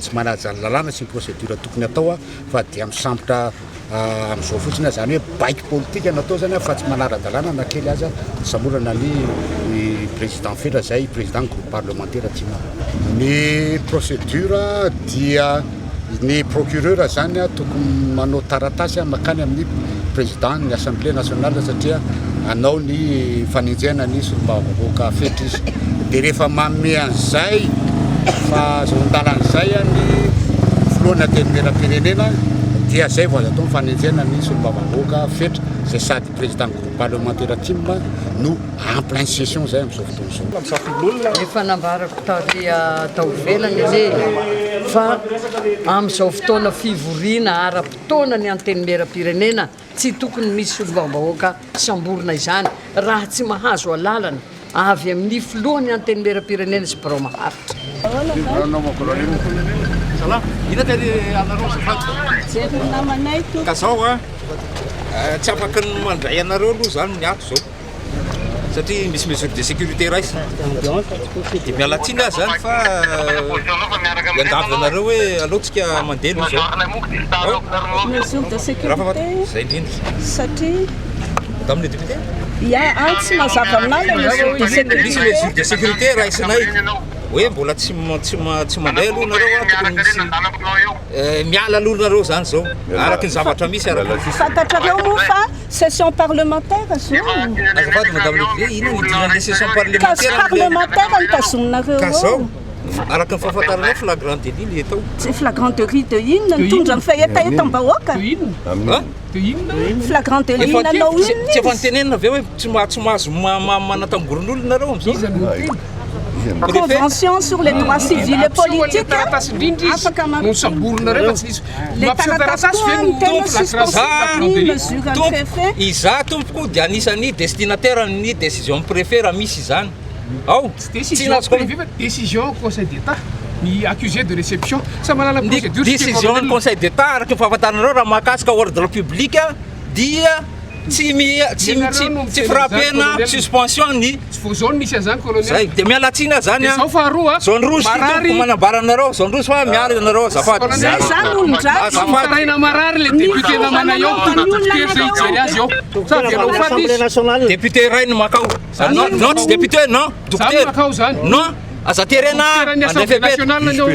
tsy manaja ny lalàna sy ny procédure tokony atao fa dia misambotra amin'izao fotsiny zany hoe baike politika natao zany fa tsy manara-dalàna na kely aza samorana ny président fera zay président groupe parlementaire atsimo ny procédure dia ny procureur zany tokony manao taratasy makany amin'ny président ny assemblée nationale satria anao ny fanenjena ny solombavavoaka fetra izy dia rehefa manome an'izay fa zondalan'izay ny filoana tenomera-pirenena dia zay vao azo atao mifanenjena ny solombavavoaka fetra zay sady président groupe parlementaire atsimo no en pleine session zay amin'izao fotoana efa nambarako tao velany le fa amin'izao fotoana fivoriana ara-potoana ny antenimera-pirenena tsy tokony misy solombavavoaka samborina izany raha tsy mahazo alalana avy amin'ny filohan'ny antenimera-pirenena sy barao maharitra ina teny anareo ka zao tsy afaka ny mandray anareo aloha zany ny ato zao satria misy mesure de sécurité raisy dia mialatsiny azy zany fa iangavy anareo hoe alohatsika mandeha aloha zao mesure de sécurité zay indrindra satria taminy député tsy mazava aminazy misy mesure de sécurité raisinay hoe mbola tsy mandeha aloha nareo tokony misy miala aloha nareo zany zao araky ny zavatra misy fantatrareo moa fa session parlementaire azafady madame le vieux ina nidiran'le session parlementaire nitazoninareo ka zao araky ny fahafantaranao flagrant délit le atao tsy flagrant délit de inona nitondra ny fahetaetam-bahoaka flagrant délit nanao inona tsy efa nitenenina avy hoe tsy mahazo manatangoron'olo nareo am'izao Convention sur les droits civils et politiques. Iza tompoko dia anisan'ny destinataire ny décision préfet raha misy izany. Ao, décision conseil d'état ni accusé de réception ça malala procédure décision conseil d'état araky ny fahafantaranareo raha mahakasika ordre public dia tsy frappena suspension ny zone misy azany colonel zay dia mialatsina zany zao faharoa zone rouge toko manambaranareo zone rouge fa miala anareo azafady azafady marary le député namana eo député zay ijery azy eo sady anao fady député rainy makao non tsy député non docteur makao zany non aza terena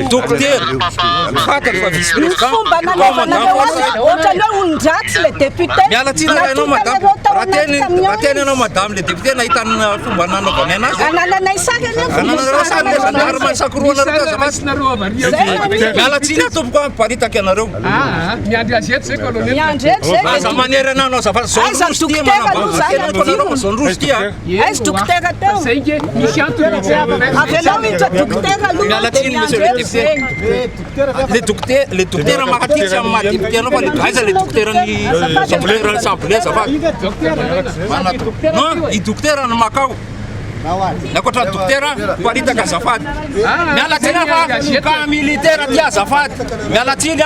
docteur fatany fa vice président mialatsina anao madame raha teny anao madame le député nahitany fomba nanaovany anazy ananareo masakoroanareo mialatsina tompoko mparitaka anareo miandry azeto zay colonel aza manery anao azafady zone rouge tia manambatenanao zone rouge tia zay nge misy antony le docteur makatitsy amin'ny maha-député anao fa aiza le docteur ny assemblée azafady non i docteur ny makao nakoatra docteur paritaka azafady mialatsiny fa ka militaire ty azafady mialatsiny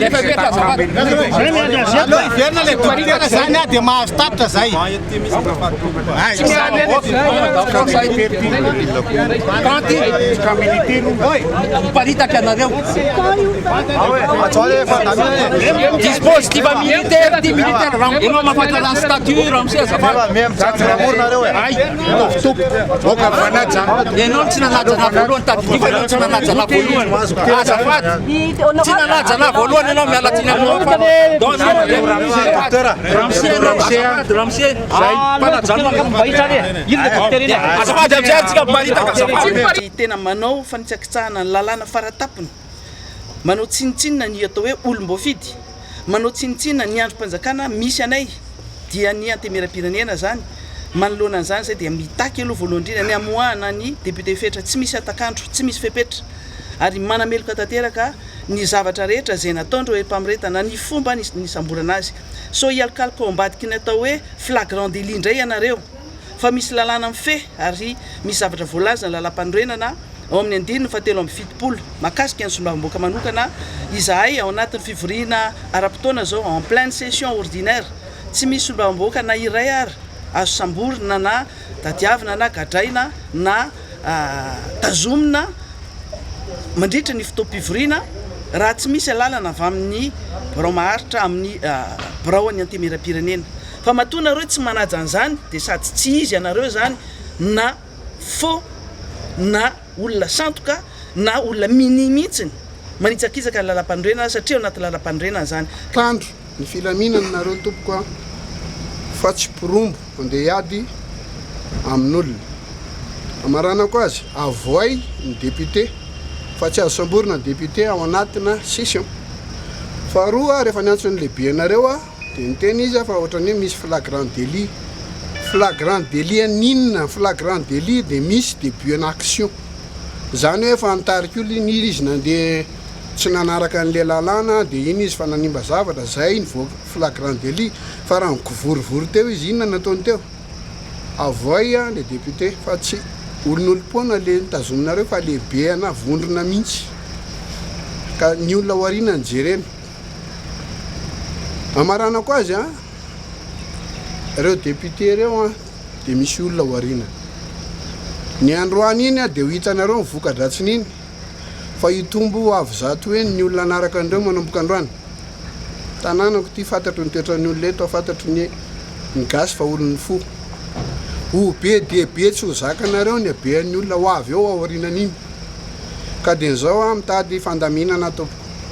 efepetra azafady iverina le docteur zany dia mahazo tapitra zay miparitaka anareo dispositif militaire ty militaire enao mafatala statut ramse azafady enao tsy nanajana voalohany tadidy fa enao tsy nanajana voalohany azafady tsy nanajana voalohany enao mialatsiny ramse azafady amizay tsika miparitaka azafady tena manao fanitsakitsahana ny lalàna faratapony manao tsinitsinina ny atao hoe olom-boafidy manao tsinitsinina ny androm-panjakana misy anay dia ny antemera-pirenena zany manoloana an'izany zay dia mitaky aloha voalohany indrindra ny amoahana ny député fetra tsy misy atakandro tsy misy fepetra ary manameloka tanteraka ny zavatra rehetra zay nataondreo mpamiretana ny fomba ny samborana azy so ialkalika ambadiky ny atao hoe flagrant délit indray ianareo fa misy lalàna mife ary misy zavatra voalaza ny lalam-panorenana ao amin'ny andininy fatelo amin'ny fitopolo mahakasika ny solombavamboaka manokana izahay ao anatin'ny fivoriana ara-potoana zao en pleine session ordinaire tsy misy solombavamboaka na iray ary azo samborina na tadiavina na gadraina na tazomina mandritra ny fotoam-pivoriana raha tsy misy alalana avy amin'ny birao maharitra amin'ny birao any antemera-pirenena fa matoa nareo tsy manaja an'izany dia sady tsy izy anareo zany na faux na olona santoka na olona minimihitsiny manitsakizaka ny lalam-pandroenana satria anaty lalam-pandroenana zany tandro ny filaminana nareo tompoka fa tsy porombo andeha hiady amin'olona amaranako azy avoay ny député fa tsy azo samborina ny député ao anatina session faharoa rehefa niantso ny lehibe anareo a dia niteny izy fa ohatrany hoe misy flagrant délit ninona flagrant délit dia misy début en action zany hoe efa nitarika olo iny izy nandeha tsy nanaraka an'le lalàna dia iny izy fa nanimba zavatra zay ny flagrant délit fa raha nikovorivory teo izy inona nataony teo avoay a le député fa tsy olon'olom-poana le nitazominareo fa lehibe ana vondrona mihitsy ka ny olona hoarina ny jerena amaranako azy a reo député reo a dia misy olona hoarina ny androany iny a dia ho hitanareo mivoka-dratsiny iny fa hitombo avy zato hoe ny olona anaraka andreo manomboka androany tanànako ty fantatro ny toetrany olona eto fantatro ny gasy fa olon'ny fo ho be dia be tsy ho zakanareo ny habean'ny olona ho avy eo aorinan'iny ka dia nizao a mitady fandaminana ataoko